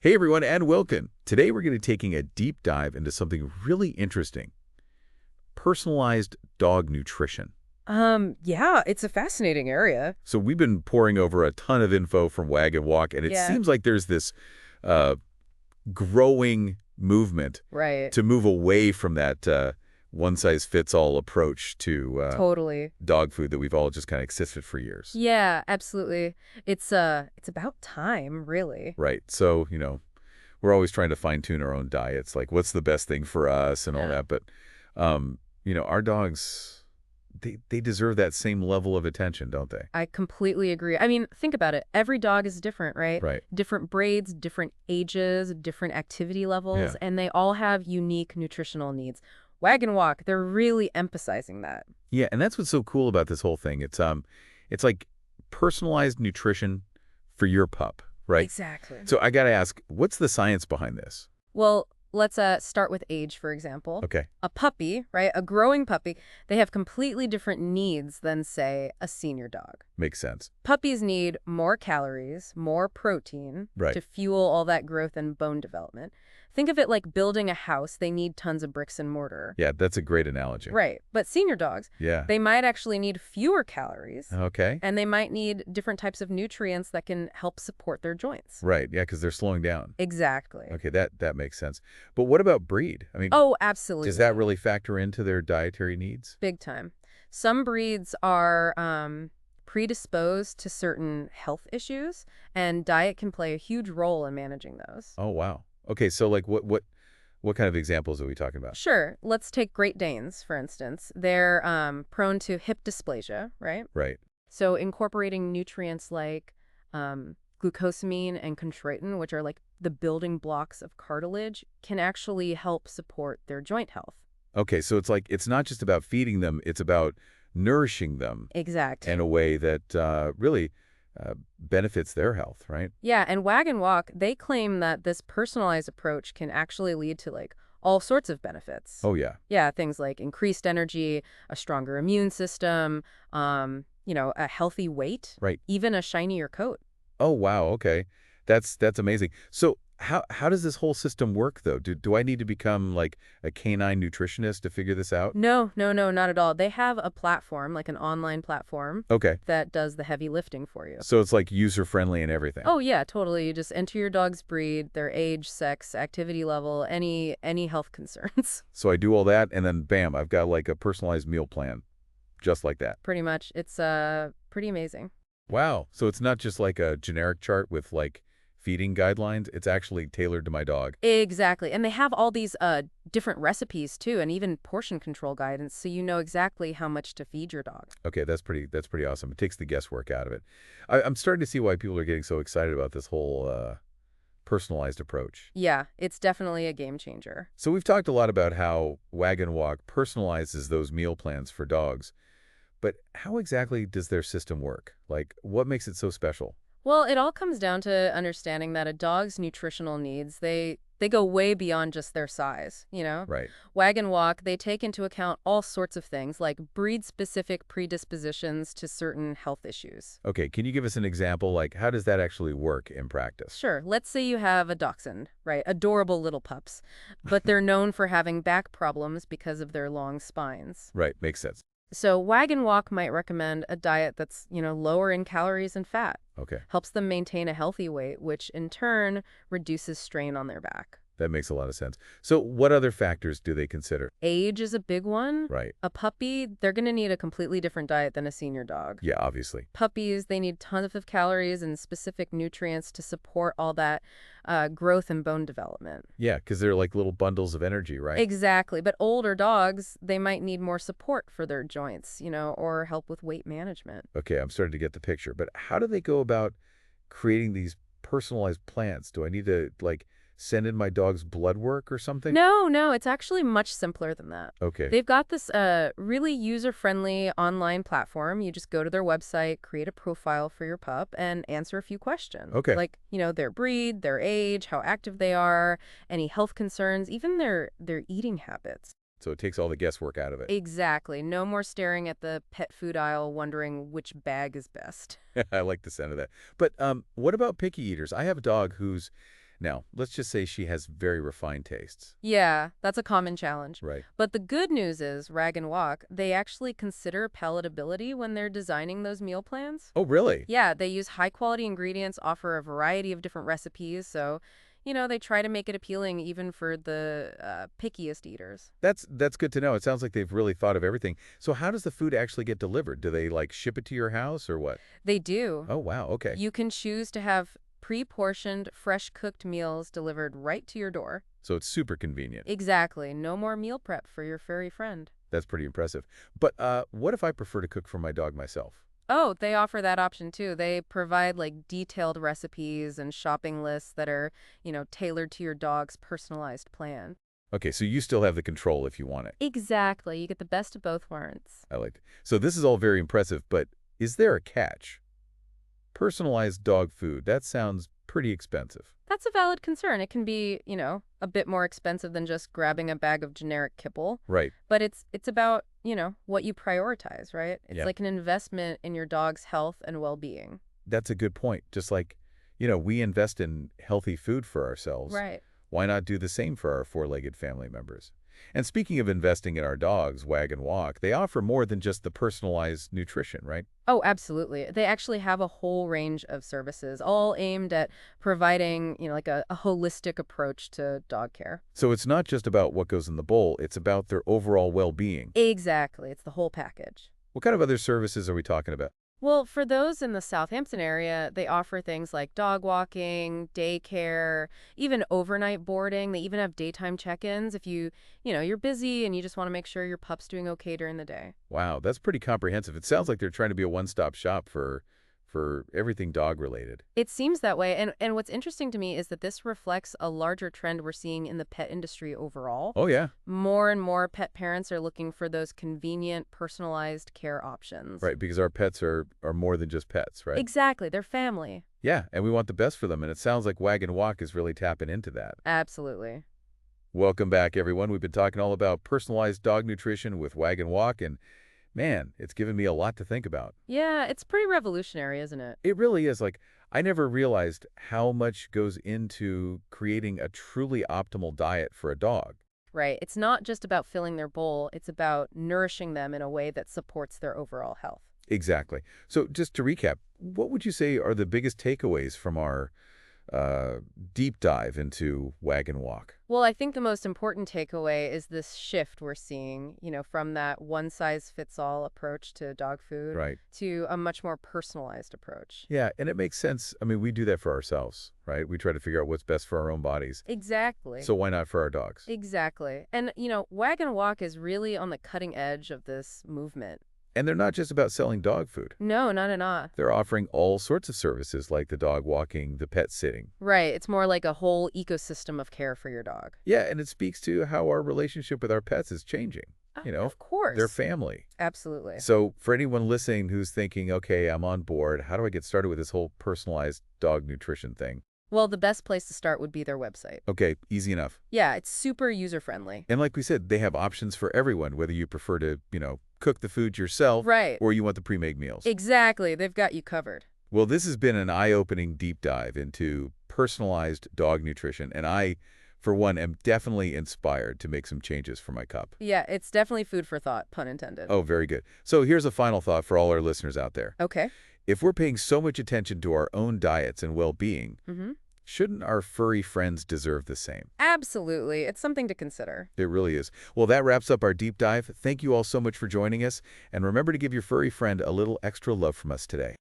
Hey everyone, and welcome. Today we're going to be taking a deep dive into something really interesting. Personalized dog nutrition. Yeah, it's a fascinating area. So we've been poring over a ton of info from Wagg Walk, and it Yeah, seems like there's this uh, growing movement right. to move away from that one-size-fits-all approach to Totally. dog food that we've all just kind of accepted for years. Yeah, absolutely. It's about time, really. Right. So, we're always trying to fine-tune our own diets, like what's the best thing for us and all Yeah. that. But, our dogs, they deserve that same level of attention, don't they? I completely agree. I mean, think about it. Every dog is different, right? Right. Different breeds, different ages, different activity levels, Yeah. and they all have unique nutritional needs. Wag and Walk, they're really emphasizing that. Yeah, and that's what's so cool about this whole thing. It's like personalized nutrition for your pup, right? Exactly. So I got to ask, what's the science behind this? Well, let's start with age, for example. Okay. A puppy, right, a growing puppy, they have completely different needs than, say, a senior dog. Makes sense. Puppies need more calories, more protein Right. to fuel all that growth and bone development. Think of it like building a house. They need tons of bricks and mortar. Yeah, that's a great analogy. Right. But senior dogs, Yeah. they might actually need fewer calories, Okay. and they might need different types of nutrients that can help support their joints. Right. Yeah, because they're slowing down. Exactly. Okay, that makes sense. But what about breed? I mean, Oh, absolutely. does that really factor into their dietary needs? Big time. Some breeds are predisposed to certain health issues, and diet can play a huge role in managing those. Oh, wow. Okay, so like what kind of examples are we talking about? Sure, let's take Great Danes, for instance. They're prone to hip dysplasia, right? Right. So incorporating nutrients like glucosamine and chondroitin, which are like the building blocks of cartilage, can actually help support their joint health. Okay, so it's like it's not just about feeding them, it's about nourishing them Exact. in a way that really benefits their health, right? Yeah, and Wag and Walk, they claim that this personalized approach can actually lead to like all sorts of benefits. Oh, yeah. Yeah, things like increased energy, a stronger immune system, a healthy weight, Right. even a shinier coat. Oh, wow. Okay. That's amazing. So how does this whole system work, though? Do I need to become like a canine nutritionist to figure this out? No, no, no, not at all. They have a platform, like an online platform, Okay. that does the heavy lifting for you. So it's like user-friendly and everything. Oh yeah, totally. You just enter your dog's breed, their age, sex, activity level, any health concerns. So I do all that, and then bam, I've got like a personalized meal plan, just like that. Pretty much. It's pretty amazing. Wow. So it's not just like a generic chart with like feeding guidelines. It's actually tailored to my dog. Exactly. And they have all these different recipes too, and even portion control guidance, so you know exactly how much to feed your dog. Okay, that's pretty awesome. It takes the guesswork out of it. I'm starting to see why people are getting so excited about this whole personalized approach. Yeah, it's definitely a game changer. So we've talked a lot about how Wag and Walk personalizes those meal plans for dogs. But how exactly does their system work? Like, what makes it so special? Well, it all comes down to understanding that a dog's nutritional needs, they go way beyond just their size, you know? Right. Wag and Walk, they take into account all sorts of things like breed-specific predispositions to certain health issues. Okay, can you give us an example? Like, how does that actually work in practice? Sure, let's say you have a dachshund, right? Adorable little pups, but they're known for having back problems because of their long spines. Right, makes sense. So Wag and Walk might recommend a diet that's, lower in calories and fat, Okay, helps them maintain a healthy weight, which in turn reduces strain on their back. that makes a lot of sense. So what other factors do they consider? Age is a big one. Right. A puppy, they're going to need a completely different diet than a senior dog. Yeah, obviously. Puppies, they need tons of calories and specific nutrients to support all that growth and bone development. Yeah, because they're like little bundles of energy, right? Exactly. But older dogs, they might need more support for their joints, or help with weight management. Okay, I'm starting to get the picture. But how do they go about creating these personalized plans? Do I need to, like, send in my dog's blood work or something? No, no, it's actually much simpler than that. Okay. They've got this really user-friendly online platform. You just go to their website, create a profile for your pup, and answer a few questions. Okay. Like, their breed, their age, how active they are, any health concerns, even their eating habits. So it takes all the guesswork out of it. Exactly. No more staring at the pet food aisle wondering which bag is best. I like the sound of that. But what about picky eaters? I have a dog who's Now, let's just say she has very refined tastes. Yeah, that's a common challenge. Right. But the good news is, Rag and Walk, they actually consider palatability when they're designing those meal plans. Oh, really? Yeah, they use high-quality ingredients, offer a variety of different recipes, so, they try to make it appealing even for the pickiest eaters. That's good to know. It sounds like they've really thought of everything. So how does the food actually get delivered? Do they, like, ship it to your house or what? They do. Oh, wow. Okay. You can choose to have pre-portioned, fresh-cooked meals delivered right to your door. So it's super convenient. Exactly. No more meal prep for your furry friend. That's pretty impressive. But what if I prefer to cook for my dog myself? Oh, they offer that option too. They provide like detailed recipes and shopping lists that are, tailored to your dog's personalized plan. Okay, so you still have the control if you want it. Exactly. You get the best of both worlds. I like it. So this is all very impressive, but is there a catch? Personalized dog food, that sounds pretty expensive. That's a valid concern. It can be, a bit more expensive than just grabbing a bag of generic kibble, Right. but it's about, what you prioritize, right? It's Yeah. like an investment in your dog's health and well-being. That's a good point. Just like, we invest in healthy food for ourselves. Right. Why not do the same for our four-legged family members? And speaking of investing in our dogs, Wag and Walk, they offer more than just the personalized nutrition, right? Oh, absolutely. They actually have a whole range of services, all aimed at providing, like a holistic approach to dog care. So it's not just about what goes in the bowl, it's about their overall well-being. Exactly. It's the whole package. What kind of other services are we talking about? Well, for those in the Southampton area, they offer things like dog walking, daycare, even overnight boarding. They even have daytime check-ins if you're busy and you just want to make sure your pup's doing okay during the day. Wow, that's pretty comprehensive. It sounds like they're trying to be a one-stop shop for everything dog-related. It seems that way. And what's interesting to me is that this reflects a larger trend we're seeing in the pet industry overall. Oh, yeah. More and more pet parents are looking for those convenient, personalized care options. Right, because our pets are more than just pets, right? Exactly. They're family. Yeah, and we want the best for them, and it sounds like Wag and Walk is really tapping into that. Absolutely. Welcome back, everyone. We've been talking all about personalized dog nutrition with Wag and Walk, and man, it's given me a lot to think about. Yeah, it's pretty revolutionary, isn't it? It really is. Like, I never realized how much goes into creating a truly optimal diet for a dog. Right. It's not just about filling their bowl, it's about nourishing them in a way that supports their overall health. Exactly. So just to recap, what would you say are the biggest takeaways from our deep dive into Wag and Walk? Well, I think the most important takeaway is this shift we're seeing, from that one-size-fits-all approach to dog food Right. to a much more personalized approach. Yeah, and it makes sense. I mean, we do that for ourselves, right? We try to figure out what's best for our own bodies. Exactly. So why not for our dogs? Exactly. And, Wag and Walk is really on the cutting edge of this movement. And they're not just about selling dog food. No, not at all. They're offering all sorts of services like the dog walking, the pet sitting. Right. It's more like a whole ecosystem of care for your dog. Yeah, and it speaks to how our relationship with our pets is changing. Of course. They're family. Absolutely. So for anyone listening who's thinking, okay, I'm on board, how do I get started with this whole personalized dog nutrition thing? Well, the best place to start would be their website. Okay, easy enough. Yeah, it's super user-friendly. And like we said, they have options for everyone, whether you prefer to, cook the food yourself Right. or you want the pre-made meals. Exactly. They've got you covered. Well, this has been an eye-opening deep dive into personalized dog nutrition, and I, for one, am definitely inspired to make some changes for my cup. Yeah, it's definitely food for thought, pun intended. Oh, very good. So here's a final thought for all our listeners out there. Okay. If we're paying so much attention to our own diets and well-being, shouldn't our furry friends deserve the same? Absolutely. It's something to consider. It really is. Well, that wraps up our deep dive. Thank you all so much for joining us. And remember to give your furry friend a little extra love from us today.